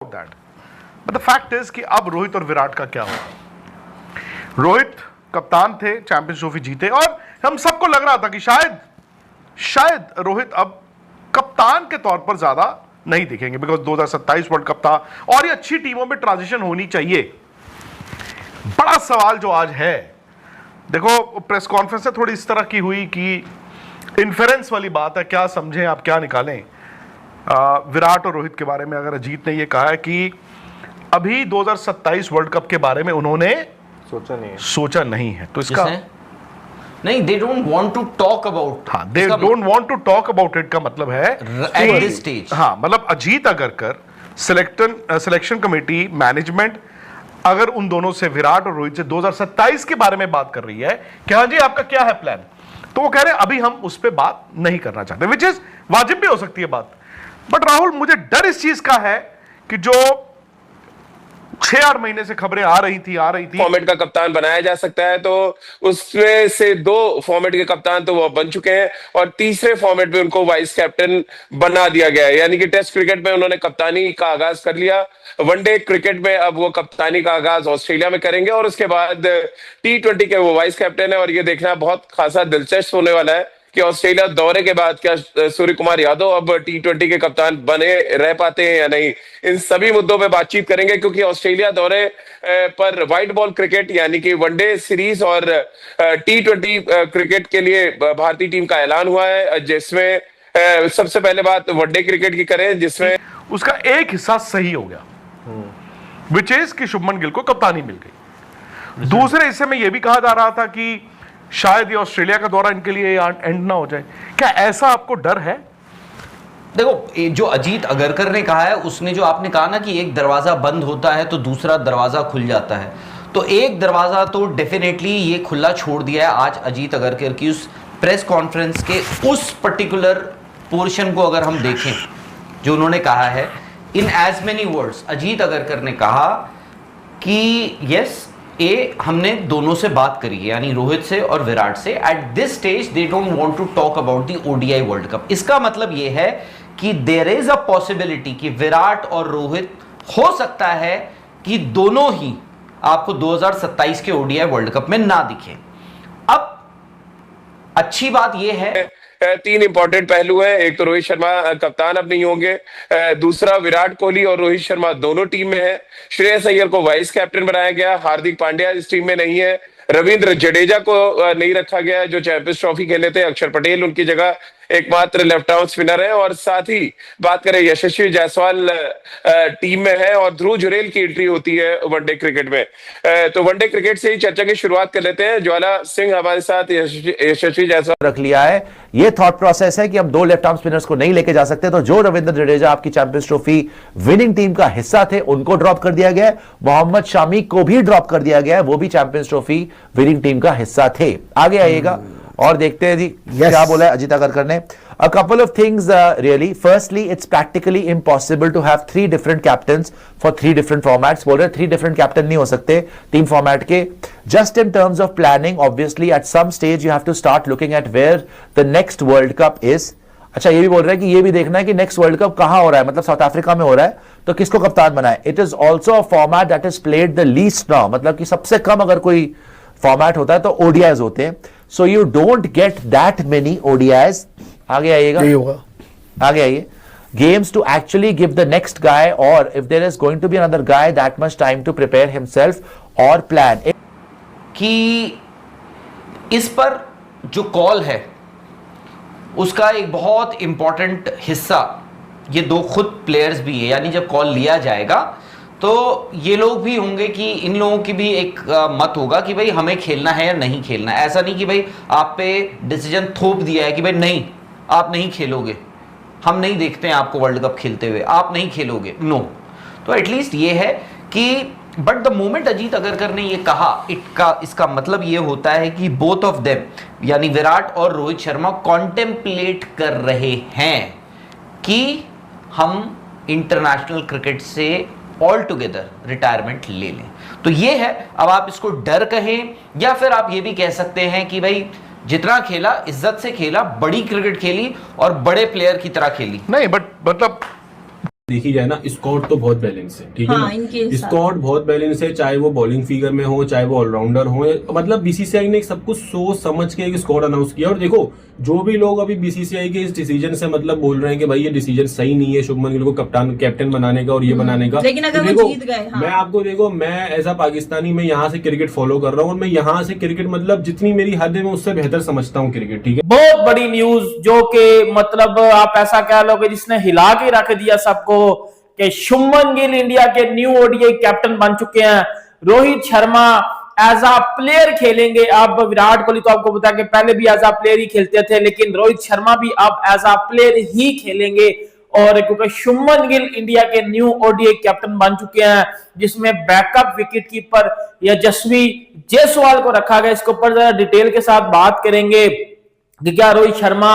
That but the fact is कि अब रोहित और विराट का क्या होगा। रोहित कप्तान थे, चैंपियंस ट्रॉफी जीते और हम सबको लग रहा था कि शायद रोहित अब कप्तान के तौर पर ज्यादा नहीं दिखेंगे बिकॉज 2027 वर्ल्ड कप था और ये अच्छी टीमों में ट्रांजिशन होनी चाहिए। बड़ा सवाल जो आज है, देखो प्रेस कॉन्फ्रेंस से थोड़ी इस तरह की हुई कि इन्फेरेंस वाली बात है, क्या समझें आप क्या निकालें। विराट और रोहित के बारे में अगर अजीत ने यह कहा है कि अभी 2027 वर्ल्ड कप के बारे में उन्होंने सोचा नहीं है तो इसका नहीं, they don't want to talk about। हाँ, they don't want to talk about it का मतलब है at this stage। हाँ, मतलब Ajit Agarkar, selection committee, management अगर उन दोनों से, विराट और रोहित से 2027 के बारे में बात कर रही है कि हाँ जी आपका क्या है प्लान, तो वो कह रहे हैं अभी हम उस पर बात नहीं करना चाहते, विच इज वाजिब भी हो सकती है बात। बट राहुल, मुझे डर इस चीज का है कि जो 6-8 महीने से खबरें आ रही थी फॉर्मेट का कप्तान बनाया जा सकता है, तो उसमें से 2 फॉर्मेट के कप्तान तो वो बन चुके हैं और तीसरे फॉर्मेट में उनको वाइस कैप्टन बना दिया गया है। यानी कि टेस्ट क्रिकेट में उन्होंने कप्तानी का आगाज कर लिया, वनडे क्रिकेट में अब वो कप्तानी का आगाज ऑस्ट्रेलिया में करेंगे और उसके बाद T20 के वो वाइस कैप्टन है। और ये देखना बहुत खासा दिलचस्प होने वाला है कि ऑस्ट्रेलिया दौरे के बाद क्या सूर्य कुमार यादव अब T20 के कप्तान बने रह पाते हैं या नहीं। इन सभी मुद्दों पे बातचीत करेंगे क्योंकि ऑस्ट्रेलिया दौरे पर व्हाइट बॉल क्रिकेट यानी कि वनडे सीरीज और T20 क्रिकेट के लिए भारतीय टीम का ऐलान हुआ है, जिसमें सबसे पहले बात वनडे क्रिकेट की करें जिसमें उसका एक हिस्सा सही हो गया, विच इज कि शुभमन गिल को कप्तानी मिल गई। दूसरे हिस्से में यह भी कहा जा रहा था कि शायद ये ऑस्ट्रेलिया का दौरा इनके लिए एंड ना हो जाए। क्या ऐसा आपको डर है? देखो, जो अजीत अगरकर ने कहा है, उसने जो आपने कहा ना कि एक दरवाजा बंद होता है तो दूसरा दरवाजा खुल जाता है, तो एक दरवाजा तो डेफिनेटली ये खुला छोड़ दिया है आज अजीत अगरकर की उस प्रेस कॉन्फ्रेंस के उस पर्टिकुलर पोर्शन को अगर हम देखें जो उन्होंने कहा है in as many words. Ajit Agarkar ने कहा कि यस, हमने दोनों से बात करी है, यानी रोहित से और विराट से। At this stage they don't want to talk about the ODI world cup. इसका मतलब यह है कि देयर इज अ पॉसिबिलिटी कि विराट और रोहित हो सकता है कि दोनों ही आपको 2027 के ODI वर्ल्ड कप में ना दिखें। अब अच्छी बात यह है 3 इंपॉर्टेंट पहलू हैं। एक तो रोहित शर्मा कप्तान अब नहीं होंगे, दूसरा विराट कोहली और रोहित शर्मा दोनों टीम में है, श्रेयस अय्यर को वाइस कैप्टन बनाया गया, हार्दिक पांड्या इस टीम में नहीं है, रविंद्र जडेजा को नहीं रखा गया जो चैंपियंस ट्रॉफी खेले थे, अक्षर पटेल उनकी जगह एकमात्र लेफ्ट आर्म स्पिनर है। और साथ ही बात करें यशस्वी जायसवाल टीम में है और ध्रुव जुरेल की एंट्री होती है वनडे क्रिकेट में। तो वनडे क्रिकेट से ही चर्चा की शुरुआत कर लेते हैं। ज्वाला सिंह हमारे साथ, यशस्वी जायसवाल रख लिया है। ये थॉट प्रोसेस है कि अब 2 लेफ्ट आर्म स्पिनर्स को नहीं लेके जा सकते, तो जो रविंद्र जडेजा आपकी चैंपियंस ट्रॉफी विनिंग टीम का हिस्सा थे उनको ड्रॉप कर दिया गया है, मोहम्मद शामी को भी ड्रॉप कर दिया गया है, वो भी चैंपियंस ट्रॉफी विनिंग टीम का हिस्सा थे। आगे आइएगा और देखते हैं जी क्या बोला है अजीत अगरकर ने। A couple of things really. Firstly, it's practically impossible to have 3 different captains for 3 different formats. बोल रहे 3 different captain नहीं हो सकते 3 format के। Just in terms of planning, obviously at some stage you have to start looking at where the next World Cup is. अच्छा, ये भी बोल रहे हैं कि ये भी देखना है कि नेक्स्ट वर्ल्ड कप कहां हो रहा है, मतलब साउथ अफ्रीका में हो रहा है, तो किसको कप्तान बनाए। It is also a format that is played the least now, मतलब कि सबसे कम अगर कोई फॉर्मेट होता है तो ODIs होते हैं। So you don't get that many ODIs। आगे आइएगा, आगे आइए। Games to actually give the next guy, और if there is going to be another guy that much time to prepare himself और प्लान। कि इस पर जो कॉल है उसका एक बहुत इंपॉर्टेंट हिस्सा ये 2 खुद प्लेयर्स भी है, यानी जब कॉल लिया जाएगा तो ये लोग भी होंगे कि इन लोगों की भी एक मत होगा कि भाई हमें खेलना है या नहीं खेलना है। ऐसा नहीं कि भाई आप पे डिसीजन थोप दिया है कि भाई नहीं आप नहीं खेलोगे, हम नहीं देखते हैं आपको वर्ल्ड कप खेलते हुए, आप नहीं खेलोगे, नो। तो एटलीस्ट ये है कि but the moment Ajit Agarkar ने ये कहा इसका मतलब ये होता है कि बोथ ऑफ देम यानी विराट और रोहित शर्मा कॉन्टेम्पलेट कर रहे हैं कि हम इंटरनेशनल क्रिकेट से ऑल टुगेदर रिटायरमेंट ले लें। तो ये है, अब आप इसको डर कहें या फिर आप ये भी कह सकते हैं कि भाई जितना खेला इज्जत से खेला, बड़ी क्रिकेट खेली और बड़े प्लेयर की तरह खेली। नहीं, बट मतलब देखी जाए ना, स्क्वाड तो बहुत बैलेंस है, ठीक है हाँ, इनके ना। साथ। स्क्वाड बहुत बैलेंस है, चाहे वो बॉलिंग फिगर में हो, चाहे वो ऑलराउंडर हो। मतलब बीसीसीआई ने सब कुछ सोच समझ के एक स्क्वाड अनाउंस किया। और देखो, जो भी लोग अभी बीसीसीआई के इस डिसीजन से मतलब बोल रहे हैं कि भाई ये डिसीजन सही नहीं है शुभमन गिल को कैप्टन बनाने का और ये बनाने का, लेकिन अगर तो वो देखो, जीत गए, हाँ। मैं आपको देखो, मैं एज अ पाकिस्तानी मैं यहाँ से क्रिकेट फॉलो कर रहा हूँ और मैं यहाँ से क्रिकेट मतलब जितनी मेरी हद है मैं उससे बेहतर समझता हूँ क्रिकेट, ठीक है। बहुत बड़ी न्यूज जो कि मतलब आप ऐसा कह लोगे जिसने हिला के रख दिया सबको, कि शुभमन गिल इंडिया के न्यू ओडीआई कैप्टन बन चुके हैं। Rohit Sharma as a player खेलेंगे। अब विराट कोहली तो आपको पता है कि पहले भी एज अ प्लेयर ही खेलते थे, लेकिन रोहित शर्मा भी अब एज अ प्लेयर ही खेलेंगे। और क्योंकि शुभमन गिल इंडिया के न्यू ओडीआई कैप्टन बन चुके हैं, जिसमें बैकअप विकेट कीपर यशस्वी जायसवाल को रखा गया। इसके ऊपर जरा डिटेल के साथ बात करेंगे कि क्या रोहित शर्मा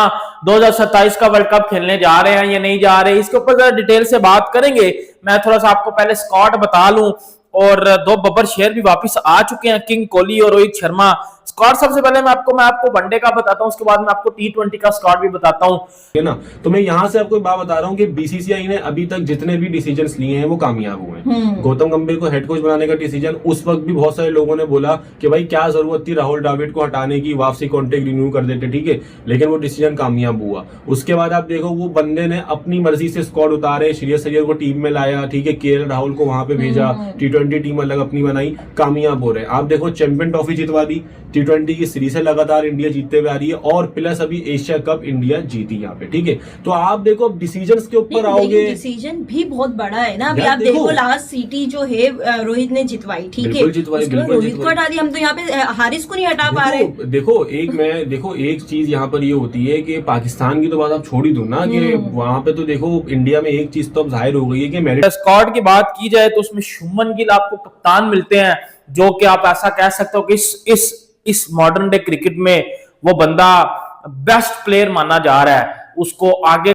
2027 का वर्ल्ड कप खेलने जा रहे हैं या नहीं जा रहे, इसके ऊपर जरा डिटेल से बात करेंगे। मैं थोड़ा सा आपको पहले स्क्वाड बता लूं, और दो बब्बर शेर भी वापस आ चुके हैं, किंग कोहली और रोहित शर्मा। स्क्वाड सबसे पहले मैं आपको वनडे का बताता हूं, उसके बाद मैं आपको T20 का स्क्वाड भी बताता हूं, है ना। तो मैं यहाँ से आपको एक बात बता रहा हूँ कि बीसीसीआई ने अभी तक जितने भी डिसीजंस लिए हैं वो कामयाब हुए हैं। गौतम गंभीर को हेड कोच बनाने का डिसीजन, उस वक्त भी बहुत सारे लोगों ने बोला कि भाई क्या जरूरत थी राहुल द्रविड़ को हटाने की, वापसी कॉन्ट्रैक्ट रिन्यू कर देते, ठीक है, लेकिन वो डिसीजन कामयाब हुआ। उसके बाद आप देखो, वो बंदे ने अपनी मर्जी से स्क्वाड उतारे, श्रेयस अय्यर को टीम में लाया, ठीक है, केएल राहुल को वहां पे भेजा, T20 टीम अलग अपनी बनाई, कामयाब हो रहे हैं। आप देखो, चैंपियन ट्रॉफी जितवा दी, T20 की सीरीज से लगातार इंडिया जीतते हुए आ रही है, और प्लस अभी एशिया कप इंडिया जीती यहाँ पे, ठीक है। तो आप देखो, अब डिसीजंस के ऊपर आओगे, डिसीजन भी बहुत बड़ा है ना। अभी यार आप देखो लास्ट सीटी जो है रोहित ने जितवाई, ठीक है, बिल्कुल जितवाई, उसके बाद बिल्कुल रोहित को जितवाई। हटा दिया। हम तो यहाँ पे हारिस को नहीं हटा पा रहे। देखो एक चीज यहाँ पर ये होती है कि पाकिस्तान की तो बात आप छोड़ ही दो ना, कि वहां पे तो देखो इंडिया में एक चीज तो अब जाहिर हो गई है कि मेरिट। स्क्वाड की बात की जाए तो उसमें शुभमन गिल आपको कप्तान मिलते हैं, जो कि आप ऐसा कह सकते हो कि इस मॉडर्न डे क्रिकेट में वो बंदा बेस्ट प्लेयर माना जा रहा है। उसको आगे